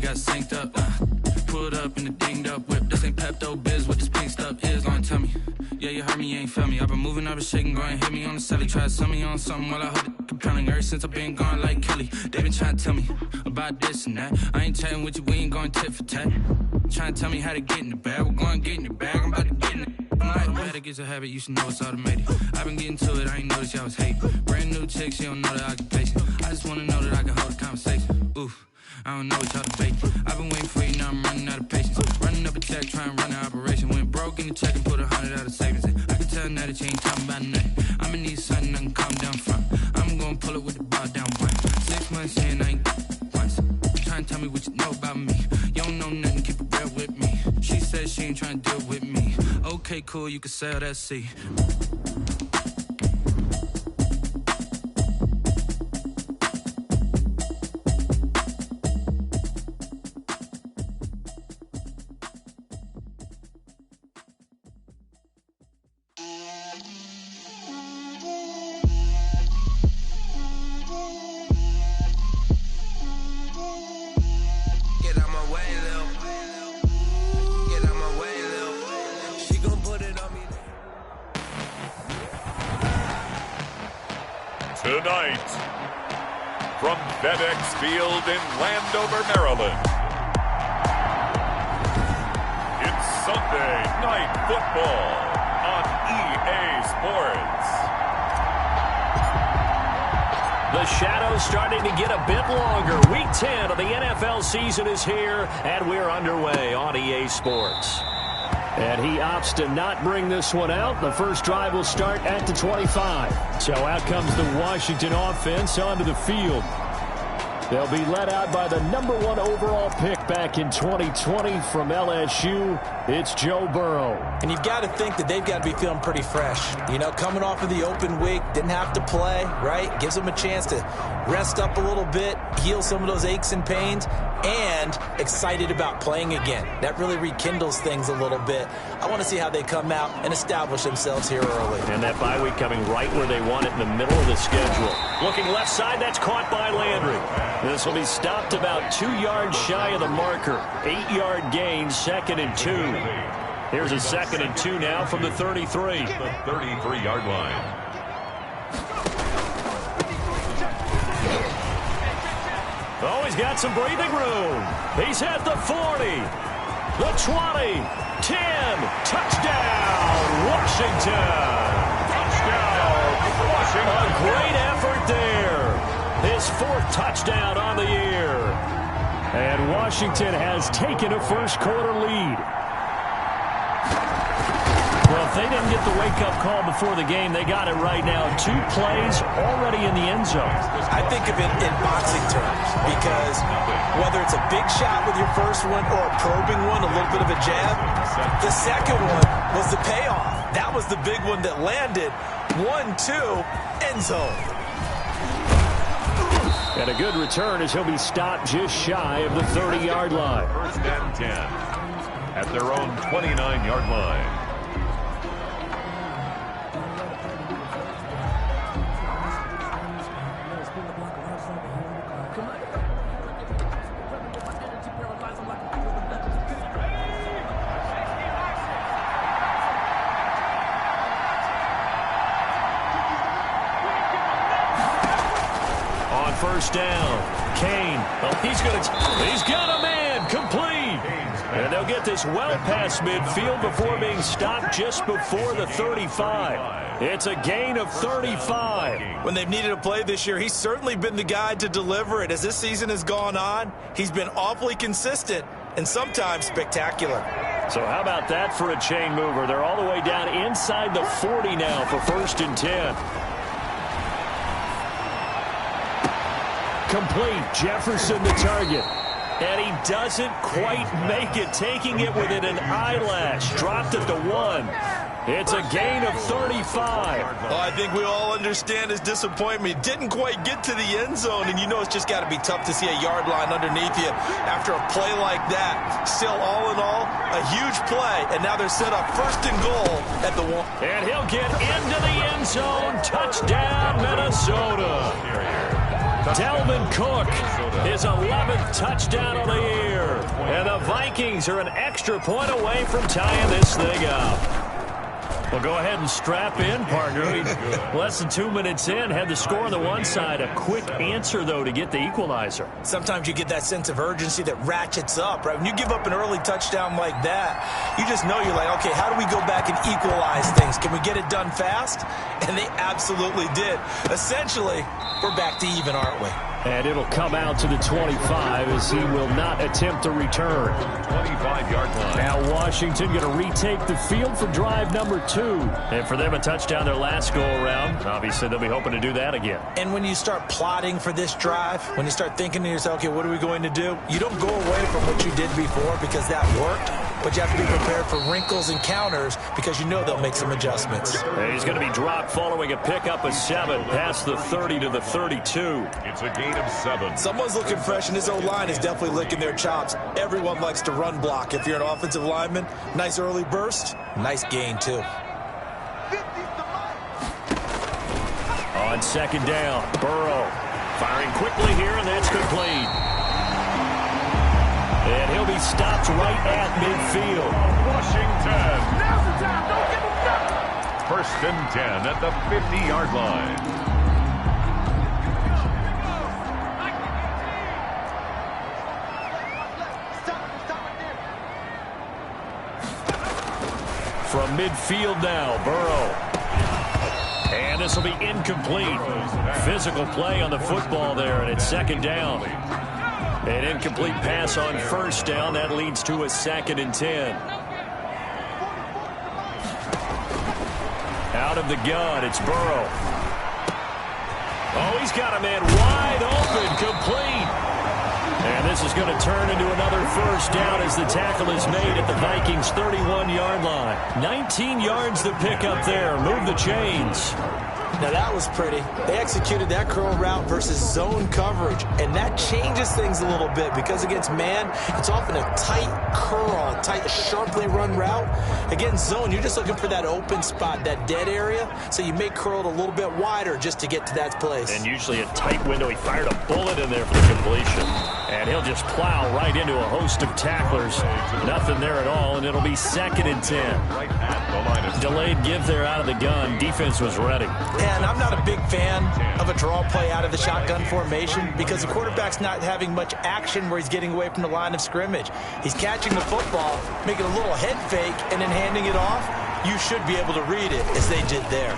got synced up. Pulled up in the dinged up whip. This ain't Pepto Biz, what this pink stuff is. Gonna tell me. Yeah, you heard me, you ain't felt me. I've been moving, I've been shaking, go and hit me on the celly. Try to sell me on something while I hold it compelling. Ever since I've been gone like Kelly, they been trying to tell me about this and that. I ain't chatting with you, we ain't going tit for tat. Trying to tell me how to get in the bag. We're going to get in the bag, I'm about to get in it. I'm like, bad, it gets a habit, you should know it's automated. I've been getting to it, I ain't noticed y'all was hating. Brand new chick, she don't know the occupation. I just wanna know that I can hold a conversation. Oof, I don't know what y'all debating. I've been waiting for you, now I'm running out of patience. Running up a check, trying to run an operation. Went broke in the check and put 100 out of savings in. I can tell now that you ain't talking about nothing. I'ma need something I can calm down from. I'm gonna pull it with the bar down one. 6 months in, I ain't once. Trying to tell me what you know about me. You don't know nothing, keep it real with me. She said she ain't trying to deal with me. Okay, cool, you can sell that seat. Tonight, from FedEx Field in Landover, Maryland, it's Sunday Night Football on EA Sports. The shadow's starting to get a bit longer. Week 10 of the NFL season is here, and we're underway on EA Sports. And he opts to not bring this one out. The first drive will start at the 25. So out comes the Washington offense onto the field. They'll be led out by the #1 overall pick back in 2020 from LSU. It's Joe Burrow. And you've got to think that they've got to be feeling pretty fresh. You know, coming off of the open week, didn't have to play, right? Gives them a chance to rest up a little bit, heal some of those aches and pains, and excited about playing again. That really rekindles things a little bit. I want to see how they come out and establish themselves here early. And that bye week coming right where they want it, in the middle of the schedule. Looking left side, that's caught by Landry. This will be stopped about 2 yards shy of the marker. 8-yard gain, 2nd and 2. Here's a 2nd and 2 now from the 33. The 33-yard line. Oh, he's got some breathing room. He's at the 40, the 20, 10, touchdown, Washington. Touchdown, Washington. A great effort there. His 4th touchdown on the year. And Washington has taken a first-quarter lead. Well, if they didn't get the wake-up call before the game, they got it right now. 2 plays already in the end zone. I think of it in boxing terms because whether it's a big shot with your first one or a probing one, a little bit of a jab, the second one was the payoff. That was the big one that landed. 1-2, end zone. And a good return as he'll be stopped just shy of the 30-yard line. 1st and 10 at their own 29-yard line. First down. Kane. Oh, he's got a man. Complete. And they'll get this well past midfield before being stopped just before the 35. It's a gain of 35. When they've needed a play this year, he's certainly been the guy to deliver it. As this season has gone on, he's been awfully consistent and sometimes spectacular. So how about that for a chain mover? They're all the way down inside the 40 now for 1st and 10. Complete. Jefferson the target. And he doesn't quite make it, taking it within an eyelash. Dropped at the 1. It's a gain of 35. Well, I think we all understand his disappointment. Didn't quite get to the end zone, and you know it's just got to be tough to see a yard line underneath you after a play like that. Still, all in all, a huge play, and now they're set up 1st and goal at the 1. And he'll get into the end zone. Touchdown, Minnesota. Dalvin Cook his 11th touchdown of the year. And the Vikings are an extra point away from tying this thing up. Well, go ahead and strap in, partner. Less than 2 minutes in, had the score on the one side. A quick answer, though, to get the equalizer. Sometimes you get that sense of urgency that ratchets up, right? When you give up an early touchdown like that, you just know you're like, okay, how do we go back and equalize things? Can we get it done fast? And they absolutely did. Essentially, we're back to even, aren't we? And it'll come out to the 25 as he will not attempt a return. 25-yard line. Now Washington going to retake the field for drive number 2. And for them, a touchdown their last go-around. Obviously, they'll be hoping to do that again. And when you start plotting for this drive, when you start thinking to yourself, okay, what are we going to do? You don't go away from what you did before because that worked. But you have to be prepared for wrinkles and counters because you know they'll make some adjustments. And he's going to be dropped following a pickup of 7 past the 30 to the 32. It's a gain of 7. Someone's looking fresh, and his O-line is definitely licking their chops. Everyone likes to run block. If you're an offensive lineman, nice early burst, nice gain, too. On second down, Burrow firing quickly here, and that's complete. And he'll be stopped right at midfield. Washington. Now's the time. Don't give him nothing. First and 10 at the 50-yard line. From midfield now, Burrow. And this will be incomplete. Physical play on the football there, and it's second down. An incomplete pass on first down. That leads to a 2nd and 10. Out of the gun, it's Burrow. Oh, he's got a man wide open, complete. And this is going to turn into another first down as the tackle is made at the Vikings' 31-yard line. 19 yards to pick up there. Move the chains. Now, that was pretty. They executed that curl route versus zone coverage, and that changes things a little bit because against man, it's often a tight curl, tight, sharply run route. Against zone, you're just looking for that open spot, that dead area, so you may curl it a little bit wider just to get to that place. And usually a tight window. He fired a bullet in there for the completion. And he'll just plow right into a host of tacklers. Nothing there at all, and it'll be 2nd and 10. Right at the line of Delayed give there out of the gun. Defense was ready. And I'm not a big fan of a draw play out of the shotgun formation because the quarterback's not having much action where he's getting away from the line of scrimmage. He's catching the football, making a little head fake, and then handing it off. You should be able to read it as they did there.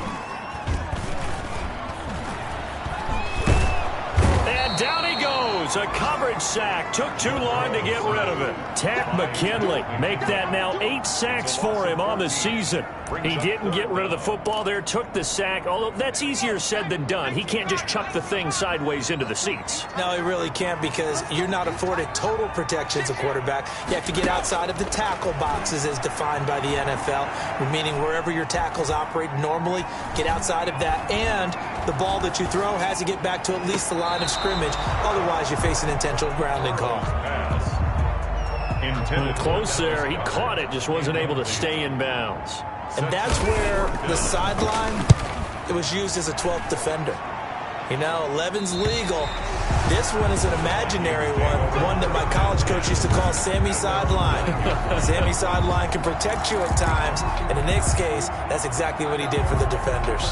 And down he goes. A coverage sack. Took too long to get rid of it. Takk McKinley make that now 8 sacks for him on the season. He didn't get rid of the football there, took the sack, although that's easier said than done. He can't just chuck the thing sideways into the seats. No, he really can't because you're not afforded total protection as a quarterback. You have to get outside of the tackle boxes as defined by the NFL, meaning wherever your tackles operate normally, get outside of that, and the ball that you throw has to get back to at least the line of scrimmage. Otherwise, you face an intentional grounding call. Close there. He caught it, just wasn't able to stay in bounds. And that's where the sideline, it was used as a 12th defender. You know, 11's legal. This one is an imaginary one that my college coach used to call Sammy Sideline. Sammy Sideline can protect you at times, and in this case, that's exactly what he did for the defenders.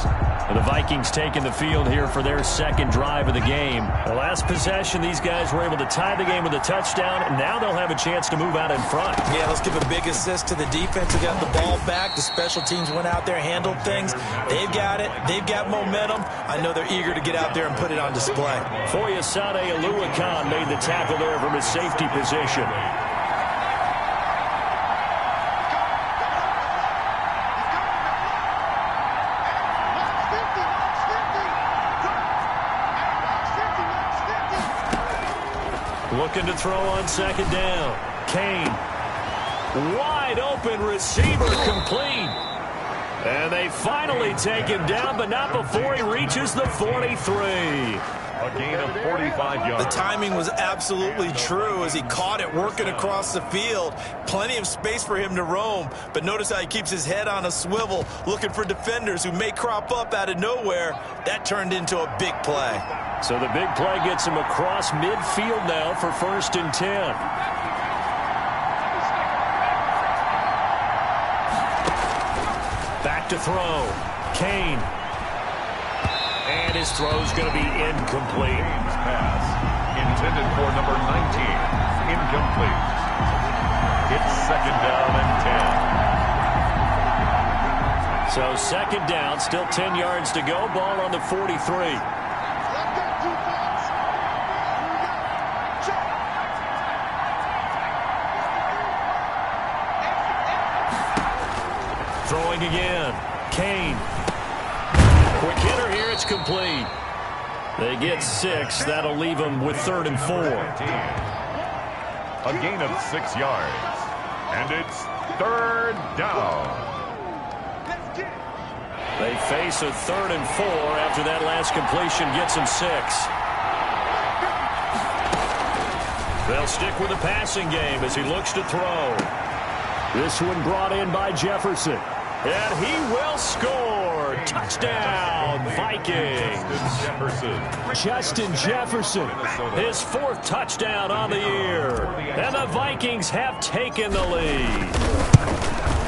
The Vikings taking the field here for their 2nd drive of the game. The last possession, these guys were able to tie the game with a touchdown, and now they'll have a chance to move out in front. Yeah, let's give a big assist to the defense who got the ball back. The special teams went out there, handled things. They've got it. They've got momentum. I know they're eager to get out there and put it on display. Foyesade Oluwakan made the tackle there from his safety position. Looking to throw on second down. Kane. Wide open receiver complete. And they finally take him down, but not before he reaches the 43. A gain of 45 yards. The timing was absolutely true as he caught it working across the field. Plenty of space for him to roam, but notice how he keeps his head on a swivel, looking for defenders who may crop up out of nowhere. That turned into a big play. So the big play gets him across midfield now for 1st and 10. Back to throw. Kane. And his throw's going to be incomplete. Kane's pass intended for number 19. Incomplete. It's 2nd down and 10. So 2nd down, still 10 yards to go. Ball on the 43. Throwing again. Kane. Quick hitter here. It's complete. They get 6. That'll leave them with 3rd and 4. A gain of 6 yards. And it's 3rd down. They face a 3rd and 4 after that last completion gets them 6. They'll stick with the passing game as he looks to throw. This one brought in by Jefferson. And he will score. Touchdown, Vikings. Justin Jefferson, his 4th touchdown on the year. And the Vikings have taken the lead.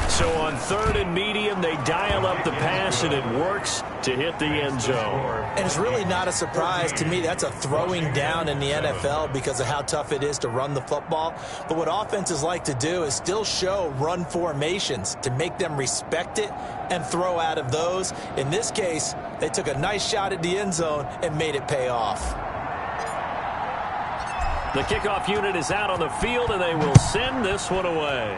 So on 3rd and medium, they dial up the pass, and it works to hit the end zone. And it's really not a surprise to me. That's a throwing down in the NFL because of how tough it is to run the football. But what offenses like to do is still show run formations to make them respect it and throw out of those. In this case, they took a nice shot at the end zone and made it pay off. The kickoff unit is out on the field, and they will send this one away.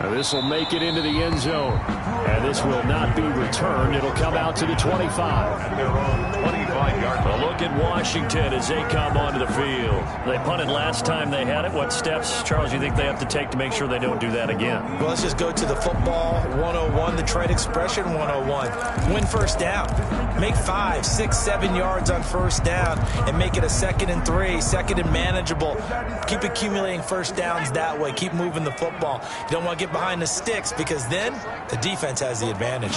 Now this will make it into the end zone. And this will not be returned. It'll come out to the 25. And their own 25-yard line. A look at Washington as they come onto the field. They punted last time they had it. What steps, Charles, you think they have to take to make sure they don't do that again? Well, let's just go to the football 101, the trade expression 101. Win 1st down. Make 5, 6, 7 yards on 1st down and make it a 2nd and 3, 2nd and manageable. Keep accumulating 1st downs that way. Keep moving the football. You don't want to get behind the sticks because then the defense has the advantage.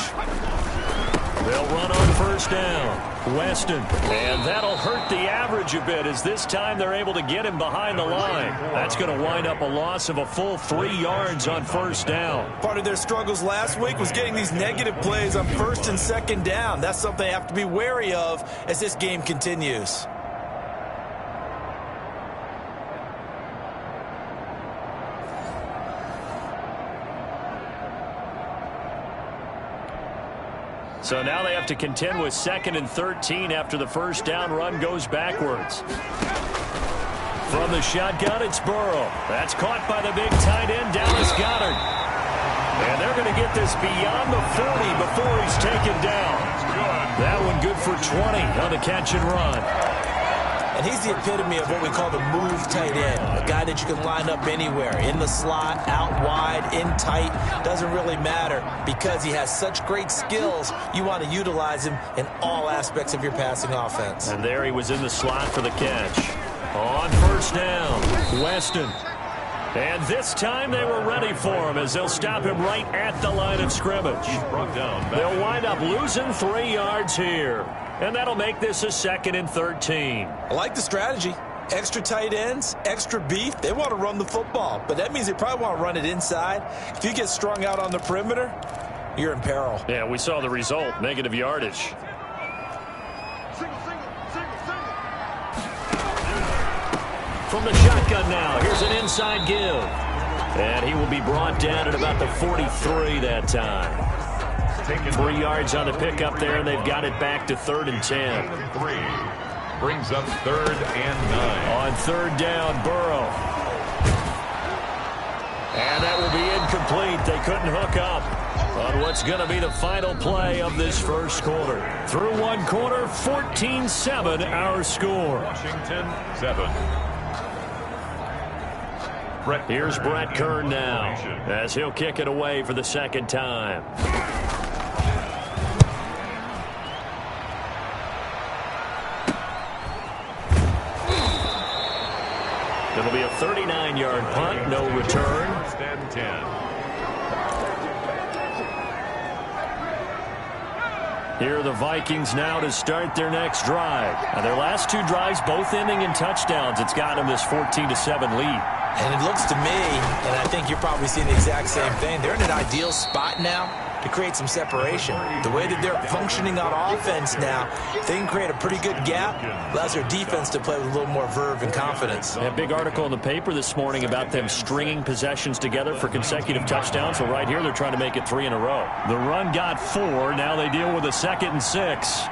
They'll run on 1st down. Weston. And that'll hurt the average a bit as this time they're able to get him behind the line. That's going to wind up a loss of a full 3 yards on 1st down. Part of their struggles last week was getting these negative plays on 1st and 2nd down. That's something they have to be wary of as this game continues. So now they have to contend with 2nd and 13 after the 1st down run goes backwards. From the shotgun, it's Burrow. That's caught by the big tight end, Dallas Goedert. And they're going to get this beyond the 40 before he's taken down. That one good for 20 on the catch and run. And he's the epitome of what we call the move tight end. A guy that you can line up anywhere. In the slot, out wide, in tight. Doesn't really matter because he has such great skills. You want to utilize him in all aspects of your passing offense. And there he was in the slot for the catch. On 1st down, Weston. And this time they were ready for him as they'll stop him right at the line of scrimmage. They'll wind up losing 3 yards here. And that'll make this a 2nd and 13. I like the strategy. Extra tight ends, extra beef. They want to run the football, but that means they probably want to run it inside. If you get strung out on the perimeter, you're in peril. Yeah, we saw the result, negative yardage. From the shotgun now, here's an inside give. And he will be brought down at about the 43 that time. 3 yards on the pickup there, and they've got it back to 3rd and 10. 3 brings up 3rd and 9. On 3rd down, Burrow. And that will be incomplete. They couldn't hook up on what's going to be the final play of this 1st quarter. Through 1 quarter, 14-7 our score. Washington 7. Here's Brett Kern now as he'll kick it away for the second time. It'll be a 39-yard punt, no return. First and 10. Here are the Vikings now to start their next drive. Now, their last two drives, both ending in touchdowns. It's got them this 14-7 lead. And it looks to me, and I think you're probably seeing the exact same thing, they're in an ideal spot now to create some separation. The way that they're functioning on offense now, they can create a pretty good gap, allows their defense to play with a little more verve and confidence. A big article in the paper this morning about them stringing possessions together for consecutive touchdowns. So right here, they're trying to make it 3 in a row. The run got 4. Now they deal with a 2nd and 6.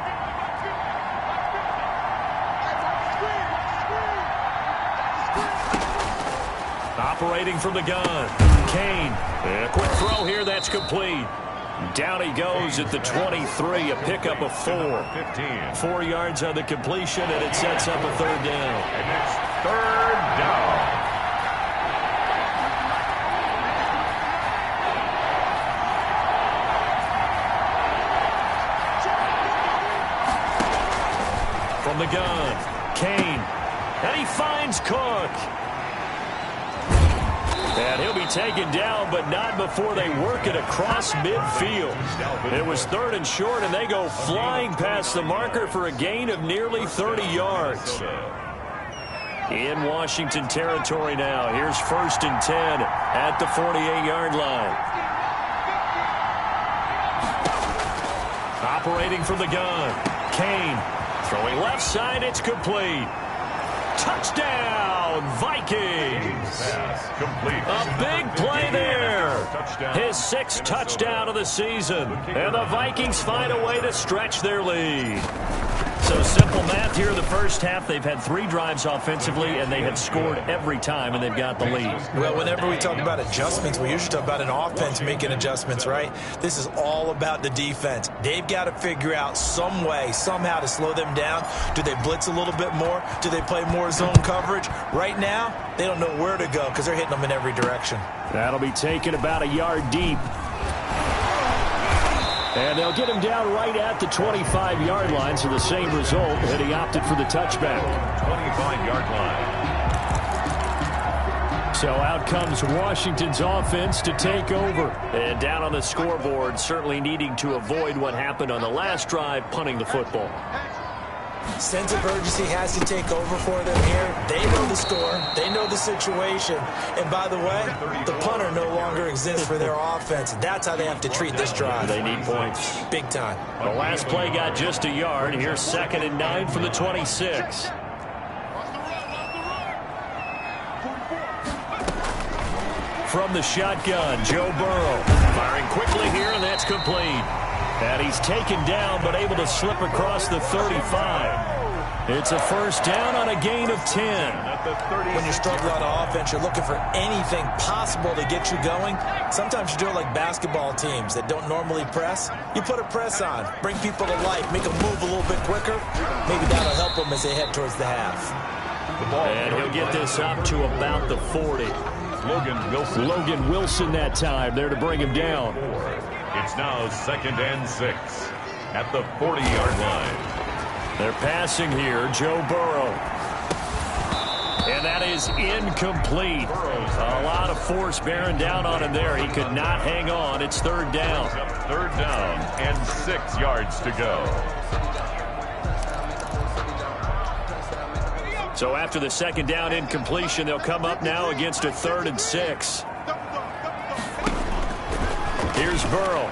Operating from the gun, Kane. A quick throw here, that's complete. Down he goes at the 23, a pickup of 4. 4 yards on the completion, and it sets up a third down. And it's third down. From the gun, Kane. And he finds Cook. And he'll be taken down, but not before they work it across midfield. It was 3rd and short, and they go flying past the marker for a gain of nearly 30 yards. In Washington territory now. Here's 1st and 10 at the 48-yard line. Operating from the gun, Kane. Throwing left side, it's complete. Touchdown, Vikings! A big play there. His 6th touchdown of the season. And the Vikings find a way to stretch their lead. So simple math here in the first half. They've had 3 drives offensively, and they have scored every time, and they've got the lead. Well, whenever we talk about adjustments, we usually talk about an offense making adjustments, right? This is all about the defense. They've got to figure out some way, somehow to slow them down. Do they blitz a little bit more? Do they play more zone coverage? Right now, they don't know where to go because they're hitting them in every direction. That'll be taken about a yard deep. And they'll get him down right at the 25-yard line, so the same result, and he opted for the touchback. 25-yard line. So out comes Washington's offense to take over. And down on the scoreboard, certainly needing to avoid what happened on the last drive, punting the football. Sense of urgency has to take over for them here. They know the score. They know the situation. And by the way, the punter no longer exists for their offense. That's how they have to treat this drive. They need points. Big time. The last play got just a yard. Here's 2nd and 9 from the 26. From the shotgun, Joe Burrow. Firing quickly here, and that's complete. And he's taken down, but able to slip across the 35. It's a first down on a gain of 10. When you're struggling on offense, you're looking for anything possible to get you going. Sometimes you do it like basketball teams that don't normally press. You put a press on, bring people to life, make them move a little bit quicker. Maybe that'll help them as they head towards the half. And he'll get this up to about the 40. Logan Wilson that time there to bring him down. It's now 2nd and 6 at the 40-yard line. They're passing here, Joe Burrow. And that is incomplete. A lot of force bearing down on him there. He could not hang on. It's 3rd down. 3rd down and 6 yards to go. So after the 2nd down incompletion, they'll come up now against a 3rd and 6. Here's Burrow.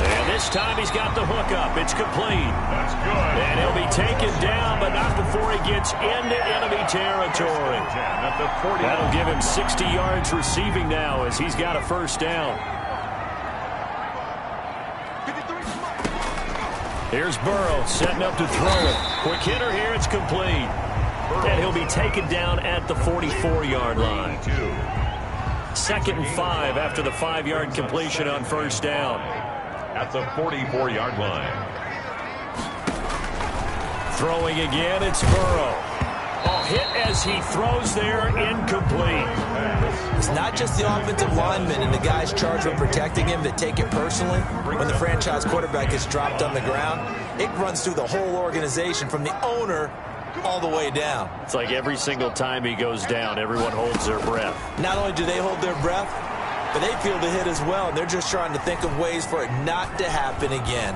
And this time he's got the hook up. It's complete. That's good. And he'll be taken down, but not before he gets into enemy territory. That'll give him 60 yards receiving now as he's got a first down. Here's Burrow setting up to throw it. Quick hitter here. It's complete. And he'll be taken down at the 44-yard line. 2nd and 5 after the 5-yard completion on first down. At the 44-yard line. Throwing again, it's Burrow. Oh, hit as he throws there, incomplete. It's not just the offensive linemen and the guys charged with protecting him that take it personally. When the franchise quarterback is dropped on the ground, it runs through the whole organization from the owner all the way down. It's like every single time he goes down, everyone holds their breath. Not only do they hold their breath, but they feel the hit as well, and they're just trying to think of ways for it not to happen again.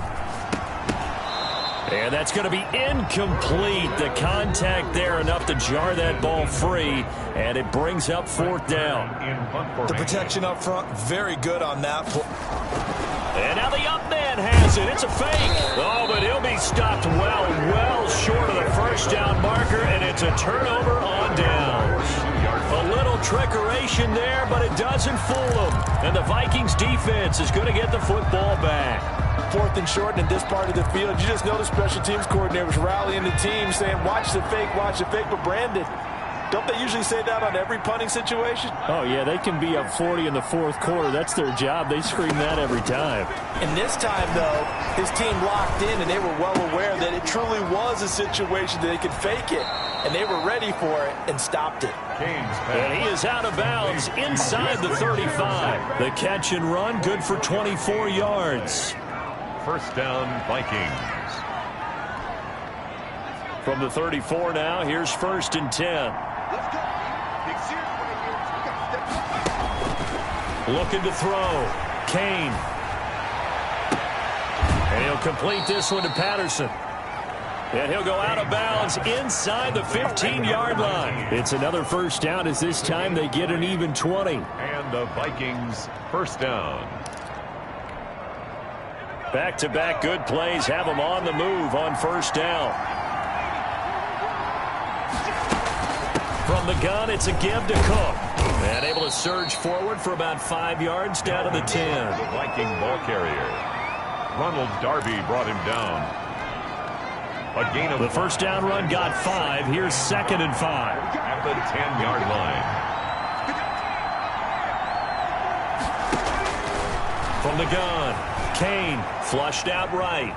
And that's going to be incomplete. The contact there enough to jar that ball free, and it brings up fourth down. The protection up front, very good on that. And now the up man has it. It's a fake. Oh, but he'll be stopped well short of the first down marker, and it's a turnover on downs. A little trickeration there, but it doesn't fool them. And the Vikings defense is going to get the football back. 4th and short in this part of the field. You just know the special teams coordinator was rallying the team saying, watch the fake. But Brandon, don't they usually say that on every punting situation? Oh, yeah, they can be up 40 in the fourth quarter. That's their job. They scream that every time. And this time, though, his team locked in, and they were well aware that it truly was a situation that they could fake it. And they were ready for it and stopped it. And he is out of bounds inside the 35. The catch and run, good for 24 yards. First down, Vikings. From the 34 now, here's 1st and 10. Looking to throw. Kane. And he'll complete this one to Patterson. And he'll go out of bounds inside the 15-yard line. It's another first down as this time they get an even 20. And the Vikings first down. Back-to-back good plays have them on the move on first down. From the gun, it's a give to Cook. And able to surge forward for about 5 yards down to the 10. The Viking ball carrier. Ronald Darby brought him down. A gain of the first down run got 5. Here's 2nd and 5. At the 10-yard line. From the gun, Kane flushed out right.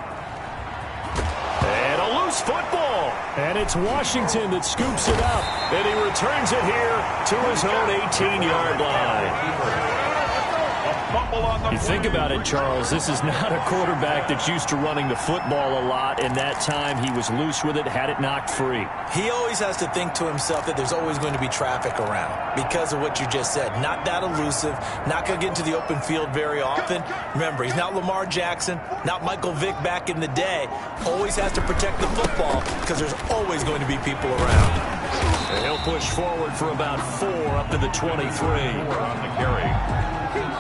And a loose football. And it's Washington that scoops it up. And he returns it here to his own 18-yard line. You think about it, Charles, this is not a quarterback that's used to running the football a lot, and that time he was loose with it, had it knocked free. He always has to think to himself that there's always going to be traffic around because of what you just said. Not that elusive, not going to get into the open field very often. Remember, he's not Lamar Jackson, not Michael Vick back in the day. Always has to protect the football because there's always going to be people around. And he'll push forward for about 4 up to the 23. On the carry.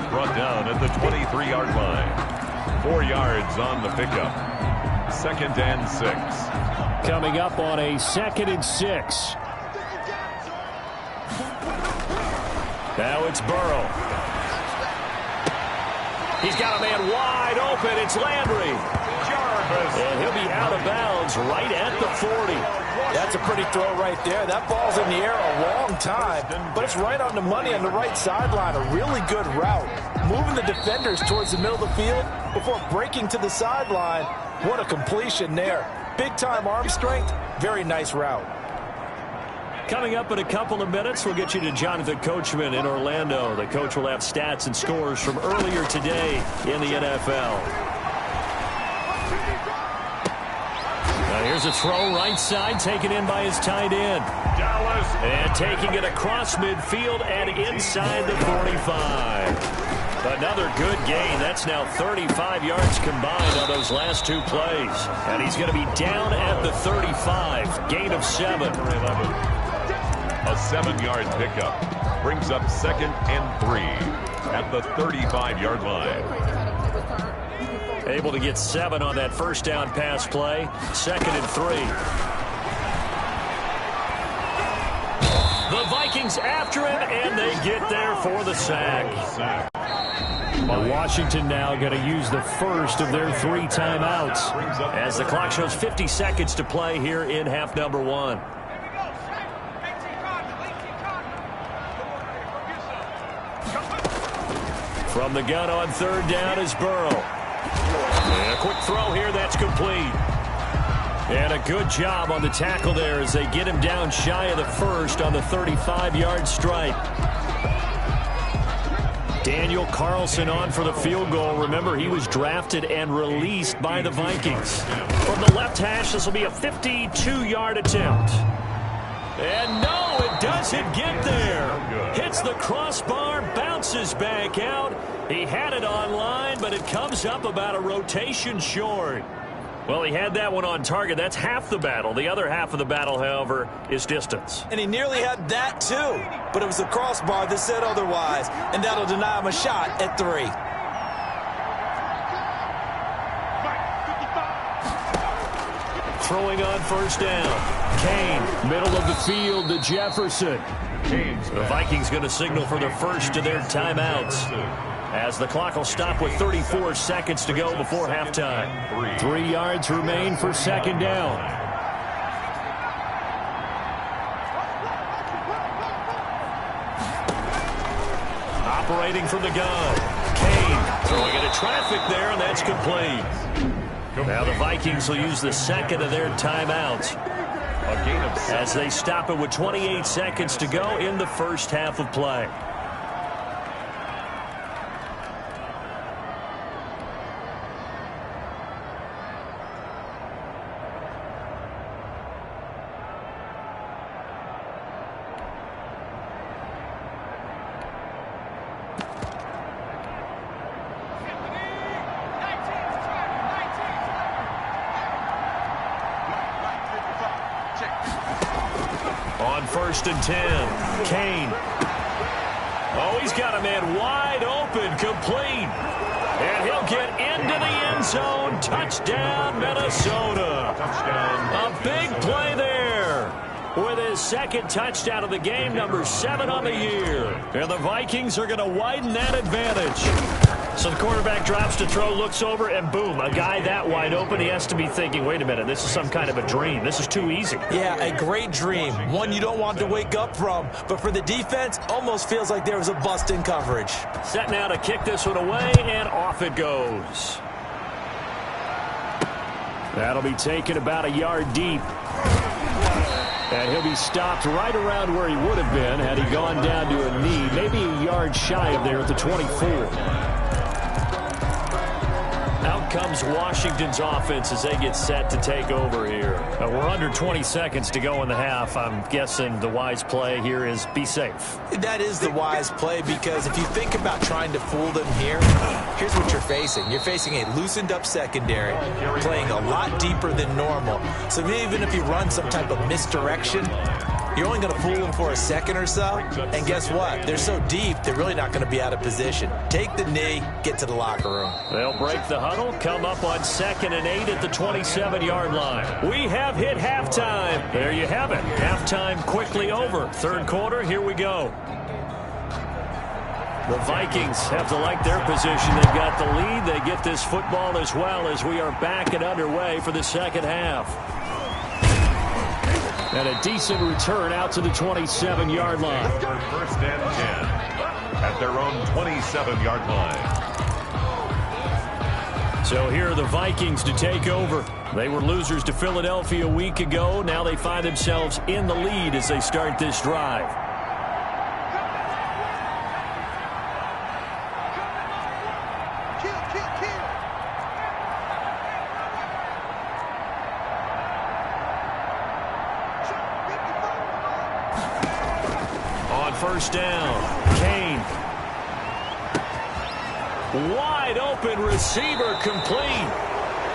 Brought down at the 23-yard line. 4 yards on the pickup. 2nd and 6. Coming up on a 2nd and 6. Now it's Burrow. He's got a man wide open. It's Landry. And he'll be out of bounds right at the 40. That's a pretty throw right there. That ball's in the air a long time, but it's right on the money on the right sideline. A really good route. Moving the defenders towards the middle of the field before breaking to the sideline. What a completion there. Big-time arm strength. Very nice route. Coming up in a couple of minutes, we'll get you to Jonathan Coachman in Orlando. The coach will have stats and scores from earlier today in the NFL. Here's a throw right side, taken in by his tight end. Dallas. And taking it across midfield and inside the 45. Another good gain. That's now 35 yards combined on those last 2 plays. And he's going to be down at the 35. Gain of 7. A 7-yard pickup. Brings up 2nd and 3 at the 35-yard line. Able to get 7 on that first down pass play. 2nd and 3. The Vikings after him, and they get there for the sack. Well, Washington now going to use the first of their 3 timeouts as the clock shows 50 seconds to play here in half number 1. From the gun on 3rd down is Burrow. And a quick throw here, that's complete. And a good job on the tackle there as they get him down shy of the first on the 35-yard strike. Daniel Carlson on for the field goal. Remember, he was drafted and released by the Vikings. From the left hash, this will be a 52-yard attempt. And no, it doesn't get there. Hits the crossbar, bounces back out. He had it online, but it comes up about a rotation short. Well, he had that one on target. That's half the battle. The other half of the battle, however, is distance. And he nearly had that, too. But it was the crossbar that said otherwise. And that'll deny him a shot at 3. Throwing on first down. Kane, middle of the field to Jefferson. The Vikings going to signal for their first of their timeouts, as the clock will stop with 34 seconds to go before halftime. 3 yards remain for second down. Operating from the gun. Kane throwing into traffic there, and that's complete. Now the Vikings will use the second of their timeouts as they stop it with 28 seconds to go in the first half of play. On first and 10, Kane. Oh, he's got a man wide open, complete. And he'll get into the end zone. Touchdown, Minnesota. A big play there with his second touchdown of the game, number 7 on the year. And the Vikings are going to widen that advantage. So the quarterback drops to throw, looks over, and boom, a guy that wide open, he has to be thinking, wait a minute, this is some kind of a dream. This is too easy. Yeah, a great dream. One you don't want to wake up from. But for the defense, almost feels like there was a bust in coverage. Set now to kick this one away, and off it goes. That'll be taken about a yard deep. And he'll be stopped right around where he would have been had he gone down to a knee, maybe a yard shy of there at the 24. Out comes Washington's offense as they get set to take over here. We're under 20 seconds to go in the half. I'm guessing the wise play here is be safe. That is the wise play, because if you think about trying to fool them here, here's what you're facing. You're facing a loosened up secondary, playing a lot deeper than normal. So even if you run some type of misdirection, you're only going to fool them for a second or so. And guess what? They're so deep, they're really not going to be out of position. Take the knee, get to the locker room. They'll break the huddle, come up on 2nd and 8 at the 27-yard line. We have hit halftime. There you have it. Halftime quickly over. Third quarter, here we go. The Vikings have to like their position. They've got the lead. They get this football as well as we are back and underway for the second half. And a decent return out to the 27-yard line. First and 10 at their own 27-yard line. So here are the Vikings to take over. They were losers to Philadelphia a week ago. Now they find themselves in the lead as they start this drive. First down, Kane. Wide open receiver, complete.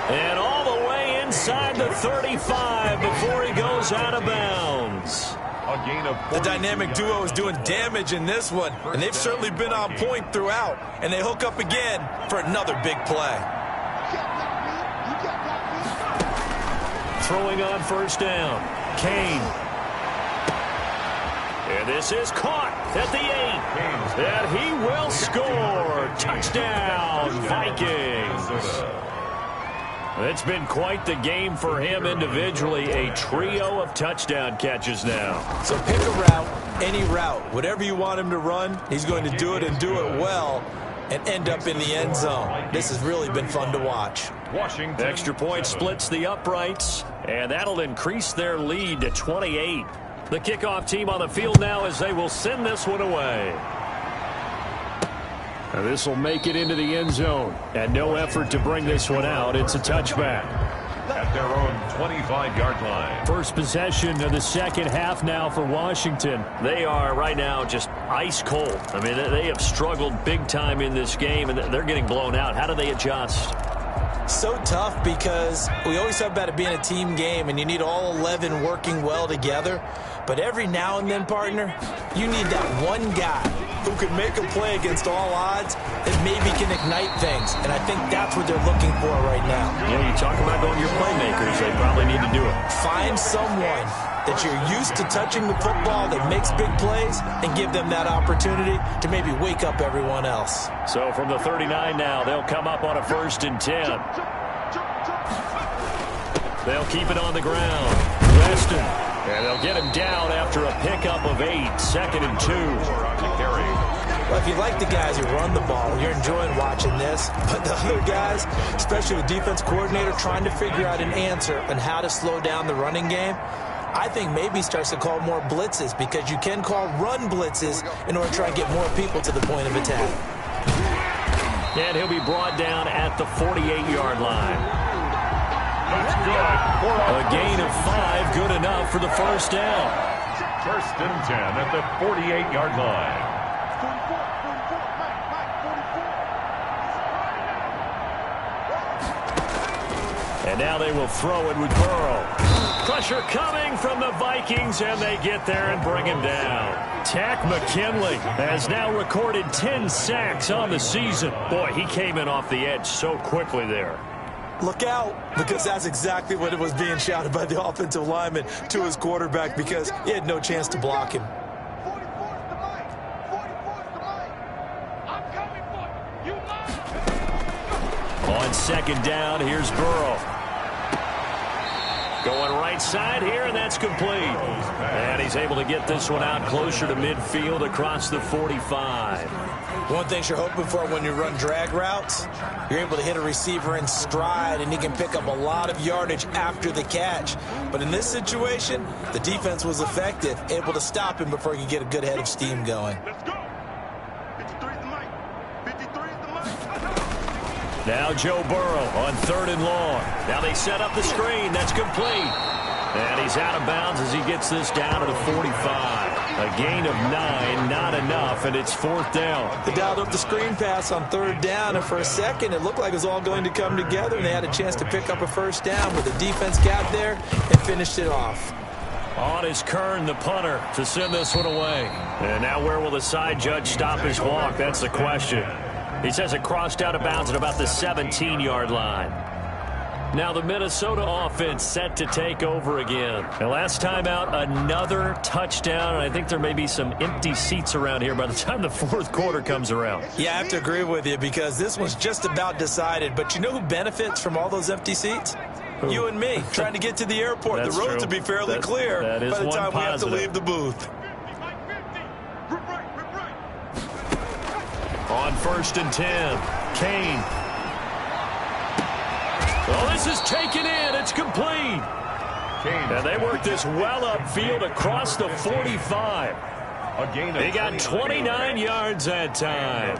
And all the way inside the 35 before he goes out of bounds. A gain of 40. The dynamic duo is doing damage in this one, and they've certainly been on point throughout. And they hook up again for another big play. Throwing on first down, Kane. And this is caught at the 8. And he will score. Touchdown, Vikings. It's been quite the game for him individually. A trio of touchdown catches now. So pick a route, any route. Whatever you want him to run, he's going to do it and do it well and end up in the end zone. This has really been fun to watch. Washington. Extra point splits the uprights. And that'll increase their lead to 28. The kickoff team on the field now as they will send this one away. And this will make it into the end zone. And no effort to bring this one out. It's a touchback. At their own 25-yard line. First possession of the second half now for Washington. They are right now just ice cold. I mean, they have struggled big time in this game, and they're getting blown out. How do they adjust? So tough because we always talk about it being a team game, and you need all 11 working well together. But every now and then, partner, you need that one guy who can make a play against all odds that maybe can ignite things. And I think that's what they're looking for right now. Yeah, you talk about going to your playmakers. They probably need to do it. Find someone that you're used to touching the football that makes big plays and give them that opportunity to maybe wake up everyone else. So from the 39 now, they'll come up on a 1st and 10. They'll keep it on the ground. Weston. And they'll get him down after a pickup of 8. 2nd and 2. Well, if you like the guys who run the ball, you're enjoying watching this. But the other guys, especially the defense coordinator, trying to figure out an answer on how to slow down the running game, I think maybe starts to call more blitzes, because you can call run blitzes in order to try and get more people to the point of attack. And he'll be brought down at the 48-yard line. That's good. A gain of 5, good enough for the first down. 1st and 10 at the 48-yard line. And now they will throw it with Burrow. Pressure coming from the Vikings, and they get there and bring him down. Tack McKinley has now recorded 10 sacks on the season. Boy, he came in off the edge so quickly there. Look out, because that's exactly what it was being shouted by the offensive lineman to his quarterback, because he had no chance to block him. On 2nd down, here's Burrow. Going right side here, and that's complete. And he's able to get this one out closer to midfield across the 45. One thing you're hoping for when you run drag routes, you're able to hit a receiver in stride, and he can pick up a lot of yardage after the catch. But in this situation, the defense was effective, able to stop him before he could get a good head of steam going. Now Joe Burrow on 3rd and long. Now they set up the screen. That's complete. And he's out of bounds as he gets this down to the 45. A gain of 9, not enough, and it's 4th down. They dialed up the screen pass on 3rd down, and for a second it looked like it was all going to come together, and they had a chance to pick up a 1st down, but the defense got there and finished it off. On is Kern, the punter, to send this one away. And now where will the side judge stop his walk? That's the question. He says it crossed out of bounds at about the 17-yard line. Now the Minnesota offense set to take over again. And last time out, another touchdown. And I think there may be some empty seats around here by the time the 4th quarter comes around. Yeah, I have to agree with you, because this one's just about decided. But you know who benefits from all those empty seats? Who? You and me, trying to get to the airport. The roads will be fairly clear by the time we have to leave the booth. On 1st and 10, Kane. Well, this is taken in. It's complete. And they work this well upfield across the 45. He got 29 yards that time.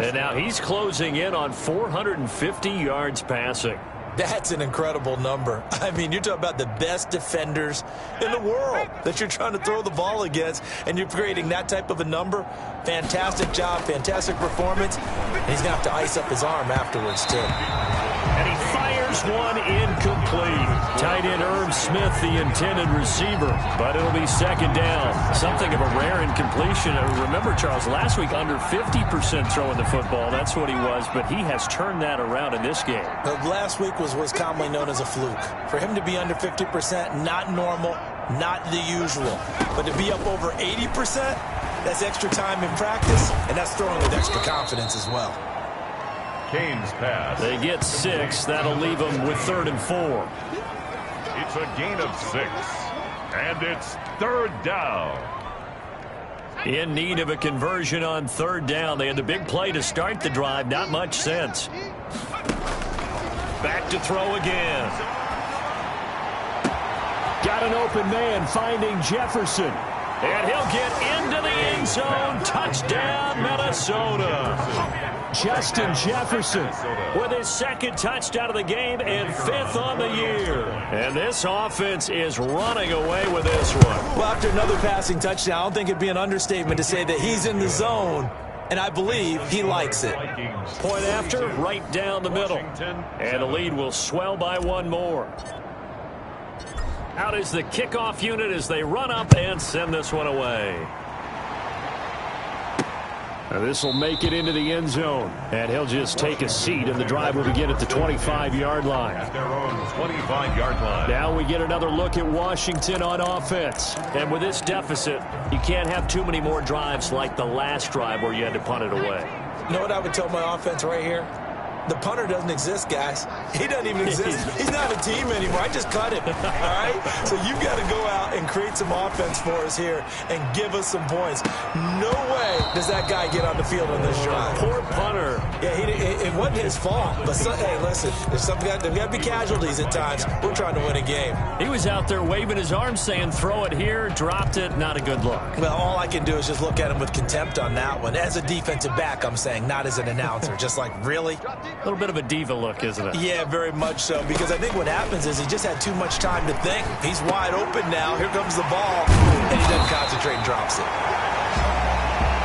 And now he's closing in on 450 yards passing. That's an incredible number. I mean, you're talking about the best defenders in the world that you're trying to throw the ball against, and you're creating that type of a number. Fantastic job, fantastic performance. And he's going to have to ice up his arm afterwards, too. And he fires one incomplete. Tight end Irv Smith, the intended receiver. But it'll be 2nd down. Something of a rare incompletion. Remember, Charles, last week under 50% throwing the football. That's what he was, but he has turned that around in this game. Last week was what's commonly known as a fluke. For him to be under 50%, not normal, not the usual. But to be up over 80%, that's extra time in practice, and that's throwing with extra confidence as well. Kane's pass. They get 6. That'll leave them with 3rd and 4. It's a gain of 6. And it's 3rd down. In need of a conversion on 3rd down. They had the big play to start the drive. Not much sense. Back to throw again. Got an open man finding Jefferson. And he'll get into the end zone. Touchdown, Minnesota. Justin Jefferson with his second touchdown of the game and 5th on the year. And this offense is running away with this one. Well, after another passing touchdown, I don't think it'd be an understatement to say that he's in the zone, and I believe he likes it. Point after, right down the middle. And the lead will swell by one more. Out is the kickoff unit as they run up and send this one away. This will make it into the end zone. And he'll just take a seat, and the drive will begin at the 25-yard line. At their own 25-yard line. Now we get another look at Washington on offense. And with this deficit, you can't have too many more drives like the last drive where you had to punt it away. You know what I would tell my offense right here? The punter doesn't exist, guys. He doesn't even exist. He's not a team anymore. I just cut him, all right? So you've got to go out and create some offense for us here and give us some points. No way does that guy get on the field on this drive. Poor punter. Yeah, it wasn't his fault. But, hey, listen, there's got to be casualties at times. We're trying to win a game. He was out there waving his arms saying, throw it here, dropped it, not a good look. Well, all I can do is just look at him with contempt on that one. As a defensive back, I'm saying, not as an announcer. Just like, really? A little bit of a diva look, isn't it? Yeah, very much so, because I think what happens is he just had too much time to think. He's wide open now. Here comes the ball, and he doesn't concentrate and drops it.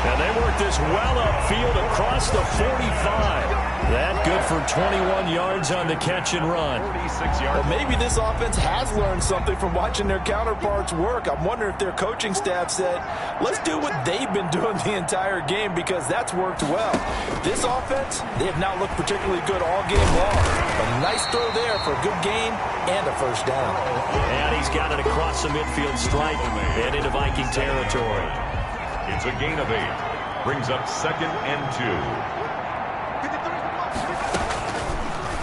And they work this well upfield across the 45. That good for 21 yards on the catch and run. 46 yards. Well, maybe this offense has learned something from watching their counterparts work. I'm wondering if their coaching staff said, let's do what they've been doing the entire game, because that's worked well. This offense, they have not looked particularly good all game long. But a nice throw there for a good gain and a first down. And he's got it across the midfield stripe and into Viking territory. It's a gain of 8. Brings up 2nd and 2.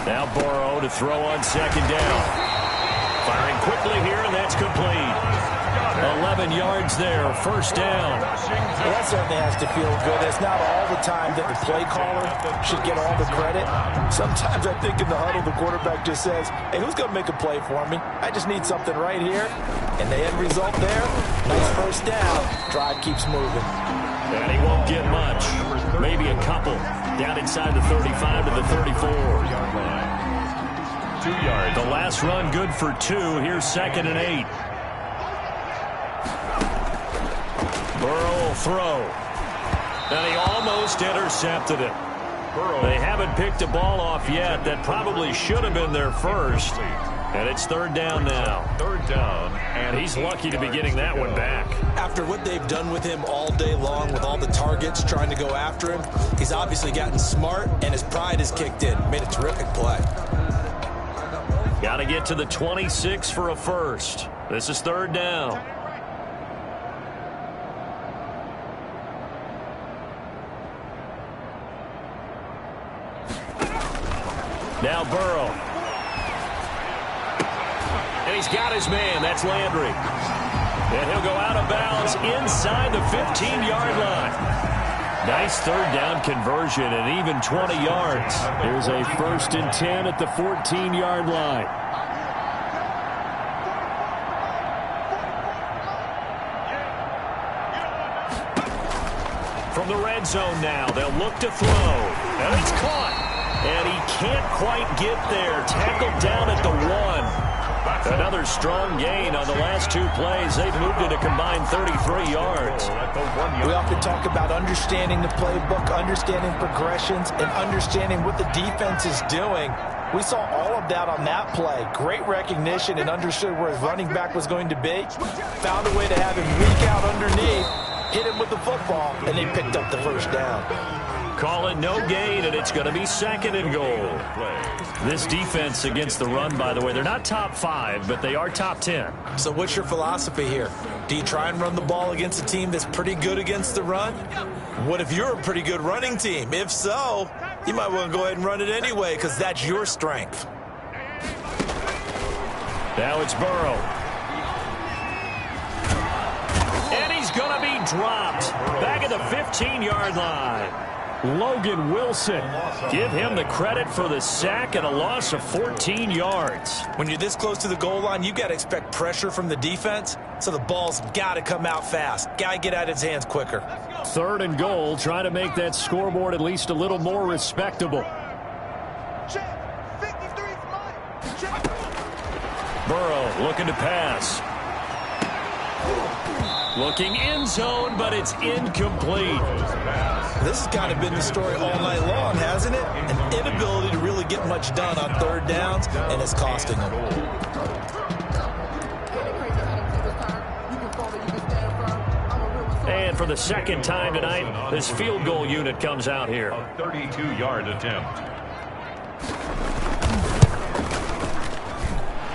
Now Burrow to throw on 2nd down. Firing quickly here, and that's complete. 11 yards there, first down. Well, that certainly has to feel good. It's not all the time that the play caller should get all the credit. Sometimes I think in the huddle, the quarterback just says, hey, who's going to make a play for me? I just need something right here. And the end result there, nice first down. Drive keeps moving. And he won't get much. Maybe a couple. Down inside the 35 to the 34. 2 yards. The last run good for 2. Here's 2nd and 8. Burrow will throw. And he almost intercepted it. They haven't picked a ball off yet. That probably should have been their first. And it's 3rd down now. 3rd down. And he's lucky to be getting that one back. After what they've done with him all day long with all the targets trying to go after him, he's obviously gotten smart, and his pride has kicked in. Made a terrific play. Got to get to the 26 for a first. This is 3rd down. Now Burrow. And he's got his man. That's Landry. And he'll go out of bounds inside the 15-yard line. Nice 3rd down conversion and even 20 yards. Here's a 1st and 10 at the 14-yard line. From the red zone now, they'll look to throw. And he's caught. And he can't quite get there. Tackled down at the 1. Another strong gain on the last 2 plays. They've moved it a combined 33 yards. We often talk about understanding the playbook, understanding progressions, and understanding what the defense is doing. We saw all of that on that play. Great recognition and understood where his running back was going to be. Found a way to have him leak out underneath, hit him with the football, and they picked up the first down. Call it no gain, and it's going to be 2nd and goal. This defense against the run, by the way, they're not top 5, but they are top 10. So what's your philosophy here? Do you try and run the ball against a team that's pretty good against the run? What if you're a pretty good running team? If so, you might want to go ahead and run it anyway, because that's your strength. Now it's Burrow. And he's going to be dropped. Back at the 15-yard line. Logan Wilson. Give him the credit for the sack and a loss of 14 yards. When you're this close to the goal line, you got to expect pressure from the defense, so the ball's got to come out fast. Got to get out of his hands quicker. 3rd and goal, trying to make that scoreboard at least a little more respectable. Burrow looking to pass. Looking end zone, but it's incomplete. This has kind of been the story all night long, hasn't it? An inability to really get much done on 3rd downs, and it's costing them. And for the 2nd time tonight, this field goal unit comes out here. A 32-yard attempt.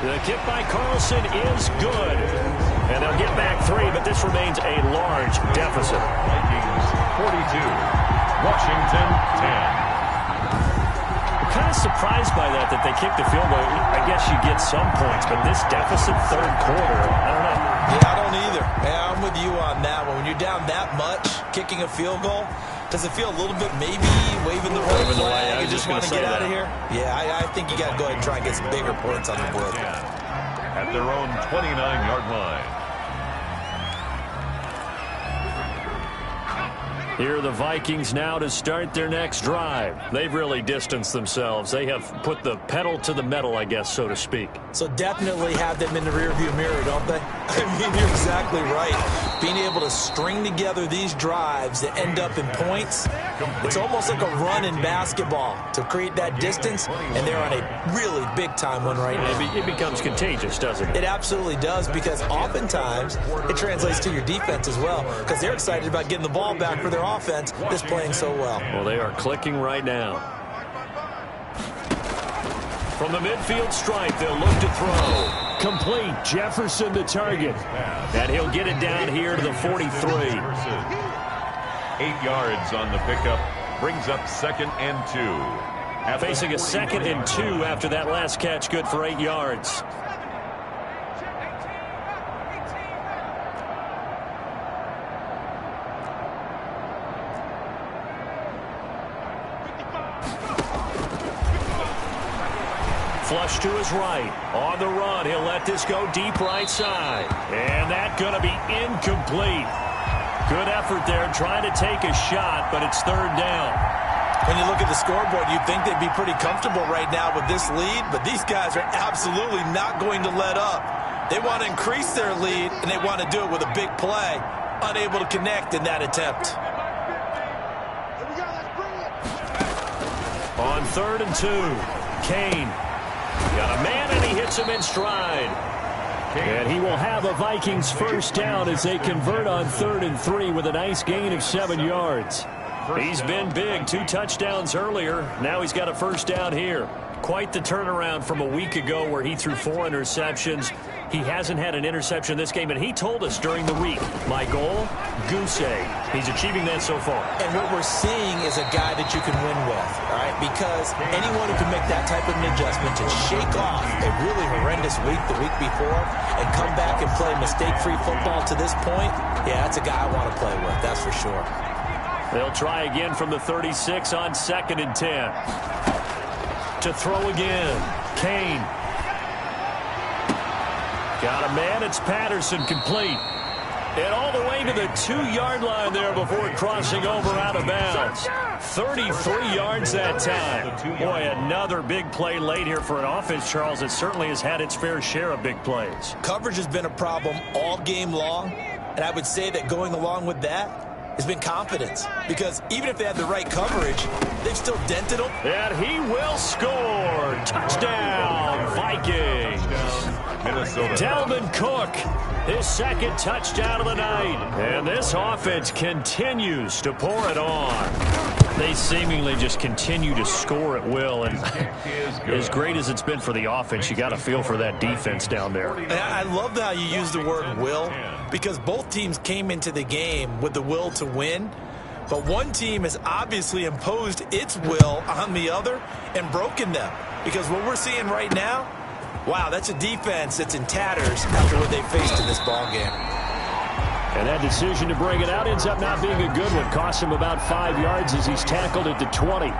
The kick by Carlson is good. And they'll get back 3, but this remains a large deficit. Vikings 42, Washington 10. I'm kind of surprised by that they kicked the field goal. I guess you get some points, but this deficit 3rd quarter, I don't know. Yeah, I don't either. Yeah, I'm with you on that one. When you're down that much, kicking a field goal, does it feel a little bit maybe waving the red flag? You just want to get out of here? Yeah, I think you got to go ahead and try and get some bigger points on the board. At their own 29-yard line. Here are the Vikings now to start their next drive. They've really distanced themselves. They have put the pedal to the metal, I guess, so to speak. So definitely have them in the rearview mirror, don't they? I mean, you're exactly right. Being able to string together these drives that end up in points, it's almost like a run in basketball to create that distance, and they're on a really big-time one right now. It becomes contagious, doesn't it? It absolutely does, because oftentimes it translates to your defense as well, because they're excited about getting the ball back for their offense that's playing so well. Well, they are clicking right now. From the midfield stripe, they'll look to throw. Complete. Jefferson the target. And he'll get it down here to the 43. 8 yards on the pickup. Brings up 2nd and 2. Facing a 2nd and 2 after that last catch, good for 8 yards. Flush to his right. On the run, he'll let this go deep right side. And that's going to be incomplete. Good effort there, trying to take a shot, but it's 3rd down. When you look at the scoreboard, you'd think they'd be pretty comfortable right now with this lead, but these guys are absolutely not going to let up. They want to increase their lead, and they want to do it with a big play. Unable to connect in that attempt. On 3rd and 2, Kane. Got a man, and he hits him in stride. And he will have a Vikings 1st down as they convert on 3rd and 3 with a nice gain of 7 yards. He's been big, 2 touchdowns earlier. Now he's got a 1st down here. Quite the turnaround from a week ago where he threw 4 interceptions. He hasn't had an interception this game, and he told us during the week, my goal, goose egg. He's achieving that so far. And what we're seeing is a guy that you can win with, all right? Because anyone who can make that type of an adjustment to shake off a really horrendous week the week before and come back and play mistake-free football to this point, yeah, that's a guy I want to play with, that's for sure. They'll try again from the 36 on 2nd and 10. To throw again, Kane. Got a man, it's Patterson, complete. And all the way to the 2-yard line there before crossing over out of bounds. 33 yards that time. Boy, another big play late here for an offense, Charles, that certainly has had its fair share of big plays. Coverage has been a problem all game long, and I would say that going along with that has been confidence, because even if they had the right coverage, they've still dented them. And he will score. Touchdown, Vikings. Minnesota. Dalvin Cook, his 2nd touchdown of the night. And this offense continues to pour it on. They seemingly just continue to score at will. And as great as it's been for the offense, you got to feel for that defense down there. And I love how you use the word will, because both teams came into the game with the will to win. But one team has obviously imposed its will on the other and broken them. Because what we're seeing right now, wow, that's a defense that's in tatters after what they faced in this ball game. And that decision to bring it out ends up not being a good one. Costs him about 5 yards as he's tackled at the 20.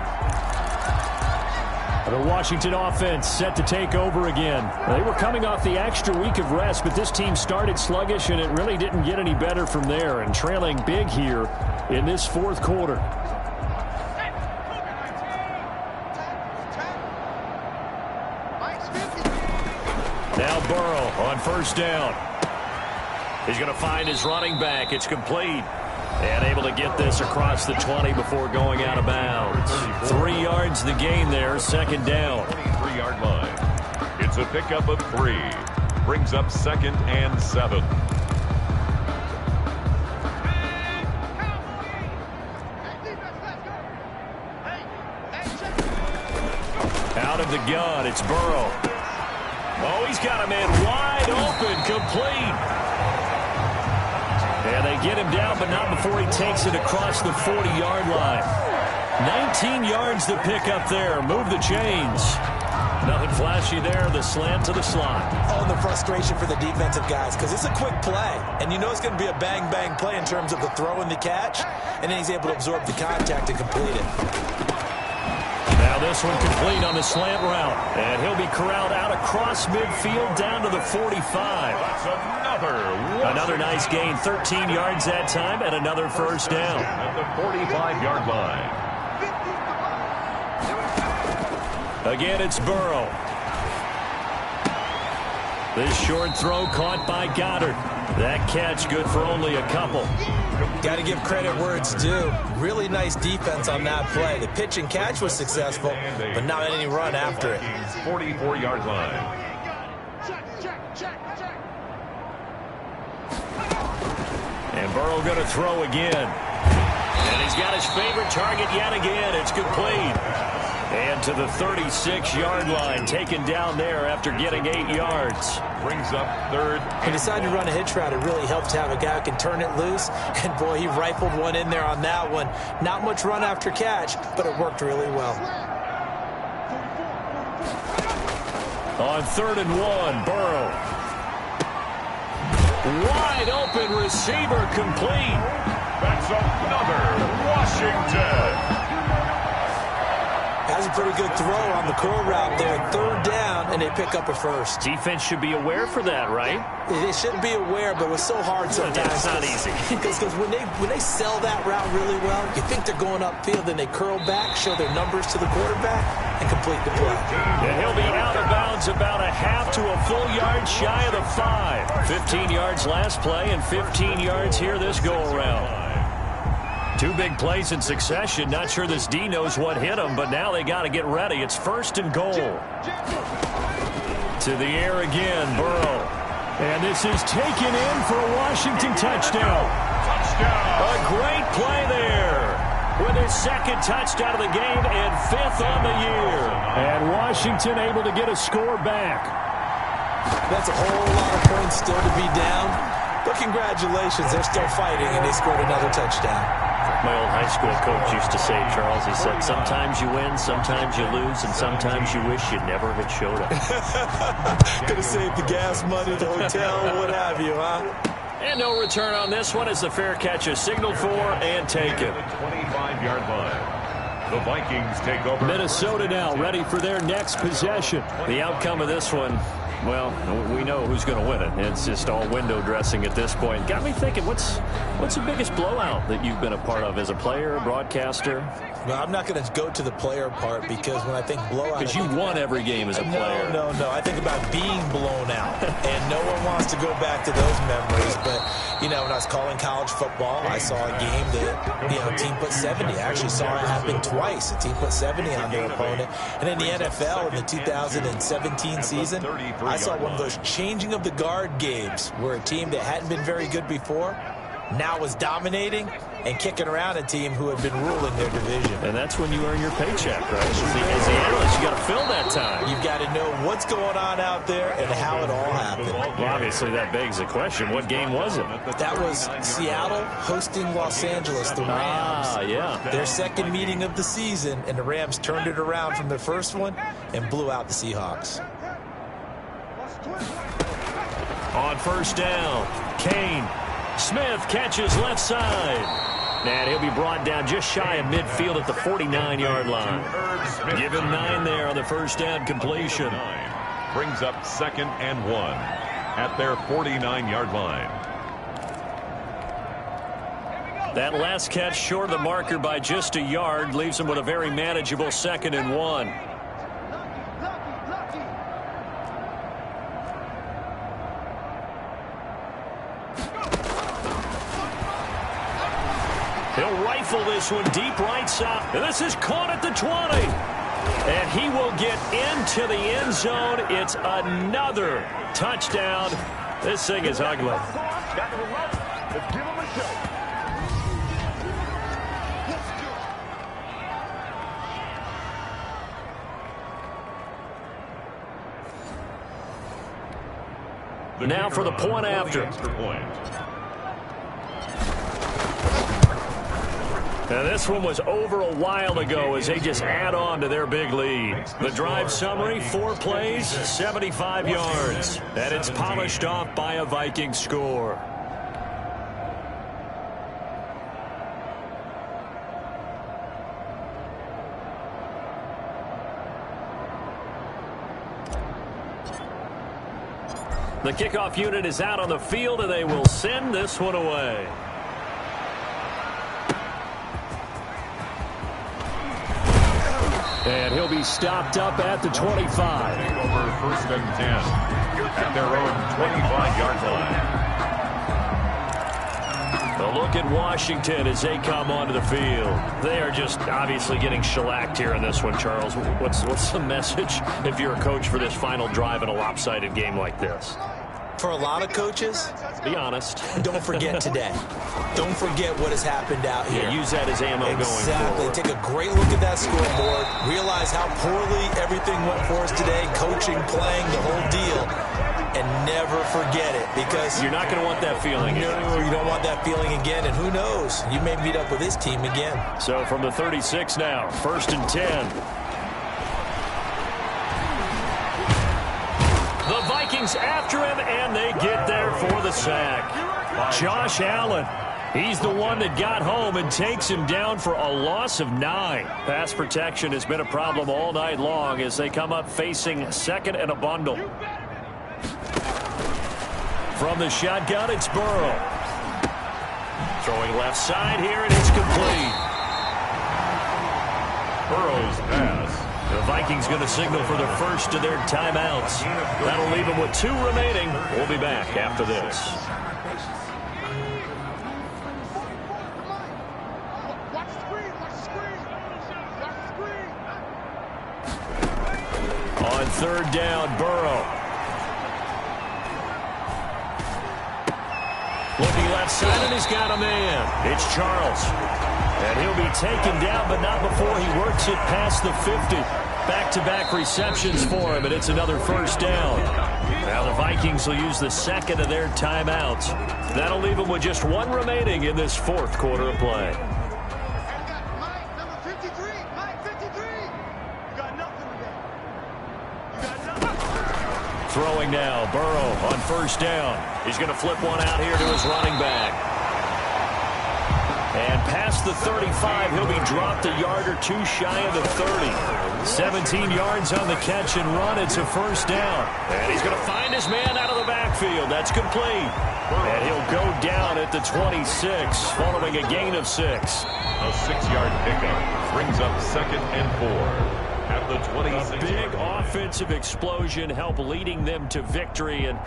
The Washington offense set to take over again. They were coming off the extra week of rest, but this team started sluggish, and it really didn't get any better from there, and trailing big here in this fourth quarter. Now Burrow on first down. He's going to find his running back. It's complete. And able to get this across the 20 before going out of bounds. 3 yards the gain there, second down. 23-yard line. It's a pickup of 3. Brings up 2nd and 7. Out of the gun, it's Burrow. Oh, he's got a man wide open, complete. And they get him down, but not before he takes it across the 40-yard line. 19 yards to pick up there. Move the chains. Nothing flashy there. The slant to the slot. Oh, and the frustration for the defensive guys, because it's a quick play. And you know it's going to be a bang-bang play in terms of the throw and the catch. And then he's able to absorb the contact and complete it. Now this one complete on the slant route. And he'll be corralled out across midfield down to the 45. That's Another nice gain, 13 yards that time, and another first down. At the 45-yard line. Again, it's Burrow. This short throw caught by Goddard. That catch good for only a couple. Got to give credit where it's due. Really nice defense on that play. The pitch and catch was successful, but not any run after it. 44-yard line. And Burrow going to throw again. And he's got his favorite target yet again. It's complete. And to the 36-yard line, taken down there after getting 8 yards. Brings up 3rd. He decided to run a hitch route. It really helps to have a guy who can turn it loose. And, boy, he rifled one in there on that one. Not much run after catch, but it worked really well. On 3rd and 1, Burrow. Wide open receiver complete. That's another Washington. Has a pretty good throw on the curl route there. 3rd down, and they pick up a first. Defense should be aware for that, right? They should be aware, but it was so hard sometimes. That's not easy. Because when they sell that route really well, you think they're going upfield, then they curl back, show their numbers to the quarterback, and complete the play. And he'll be out of bounds about a half to a full yard shy of the 5. 15 yards last play and 15 yards here this go-around. 2 big plays in succession. Not sure this D knows what hit him, but now they got to get ready. It's 1st and goal. To the air again, Burrow. And this is taken in for a Washington touchdown. A great play there. With his 2nd touchdown of the game and 5th on the year. And Washington able to get a score back. That's a whole lot of points still to be down. But congratulations, they're still fighting, and they scored another touchdown. My old high school coach used to say, Charles, he said, sometimes you win, sometimes you lose, and sometimes you wish you never had showed up. Could have saved the gas money, the hotel, what have you, huh? And no return on this one as the fair catch is signaled for and taken. 25-yard line. The Vikings take over. Minnesota now ready for their next possession. The outcome of this one, well, we know who's going to win it. It's just all window dressing at this point. Got me thinking, what's the biggest blowout that you've been a part of as a player, a broadcaster? Well, I'm not going to go to the player part because when I think blowout... Because you won every game as a player. No. I think about being blown out. And no one wants to go back to those memories. But, you know, when I was calling college football, I saw a game that, you know, a team put 70. I actually saw it happen twice. A team put 70 on their opponent. And in the NFL, in the 2017 season, I saw one of those changing of the guard games where a team that hadn't been very good before now was dominating and kicking around a team who had been ruling their division. And that's when you earn your paycheck, right? As the analyst, you got to fill that time. You've got to know what's going on out there and how it all happened. Well, obviously, that begs the question, what game was it? That was Seattle hosting Los Angeles, the Rams. Yeah. Their 2nd meeting of the season, and the Rams turned it around from their first one and blew out the Seahawks. On first down, Kane. Smith catches left side. And he'll be brought down just shy of midfield at the 49-yard line. Give him 9 there on the first down completion. Brings up 2nd and 1 at their 49-yard line. That last catch short of the marker by just a yard leaves him with a very manageable 2nd and 1. He'll rifle this one deep right side. And this is caught at the 20. And he will get into the end zone. It's another touchdown. This thing is ugly. Let's give him a show. Now for the point after. Now this one was over a while ago as they just add on to their big lead. The drive summary, 4 plays, 75 yards. And it's polished off by a Viking score. The kickoff unit is out on the field, and they will send this one away. And he'll be stopped up at the 25. Over 1st and 10 at their own 25-yard line. A look at Washington as they come onto the field. They are just obviously getting shellacked here in this one, Charles. What's the message if you're a coach for this final drive in a lopsided game like this? For a lot of coaches, be honest. Don't forget today. Don't forget what has happened out here. Yeah, use that as ammo going forward. Exactly. Take a great look at that scoreboard. Realize how poorly everything went for us today. Coaching, playing, the whole deal. And never forget it, because you're not going to want that feeling. No, you don't want that feeling again. And who knows? You may meet up with this team again. So from the 36 now, 1st and 10. The Vikings after him, and they get there for the sack. Josh Allen, he's the one that got home and takes him down for a loss of 9. Pass protection has been a problem all night long as they come up facing 2nd and a bundle. From the shotgun, it's Burrow. Throwing left side here, and it's complete. Burrow's pass. The Vikings going to signal for the first of their timeouts. That'll leave them with 2 remaining. We'll be back after this. On 3rd down, Burrow. Looking left side, and he's got a man. It's Charles. And he'll be taken down, but not before he works it past the 50. Back-to-back receptions for him, and it's another first down. Now the Vikings will use the 2nd of their timeouts. That'll leave them with just 1 remaining in this 4th quarter of play. Throwing now, Burrow on 1st down. He's going to flip one out here to his running back. And past the 35, he'll be dropped a yard or 2 shy of the 30. 17 yards on the catch and run. It's a first down. And he's going to find his man out of the backfield. That's complete. And he'll go down at the 26, following a gain of 6. A 6-yard pickup brings up 2nd and 4. At the 26. A big offensive explosion helped leading them to victory, and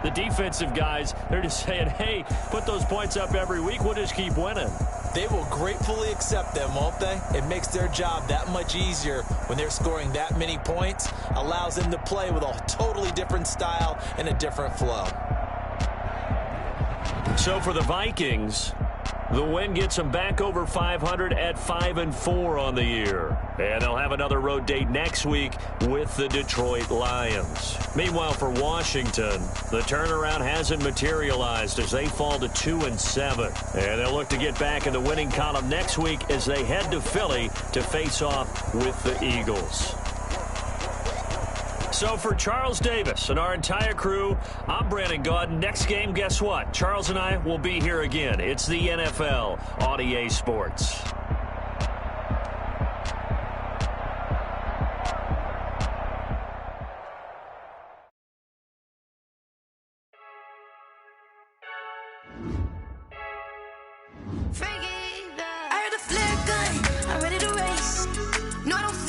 the defensive guys, they're just saying, hey, put those points up every week, we'll just keep winning. They will gratefully accept them, won't they? It makes their job that much easier when they're scoring that many points, allows them to play with a totally different style and a different flow. So for the Vikings, the win gets them back over 500 at 5-4 on the year. And they'll have another road date next week with the Detroit Lions. Meanwhile, for Washington, the turnaround hasn't materialized as they fall to 2-7. And they'll look to get back in the winning column next week as they head to Philly to face off with the Eagles. So for Charles Davis and our entire crew, I'm Brandon Gaudin. Next game, guess what? Charles and I will be here again. It's the NFL on EA Sports. I heard the flare gun, I'm ready to race. No, I don't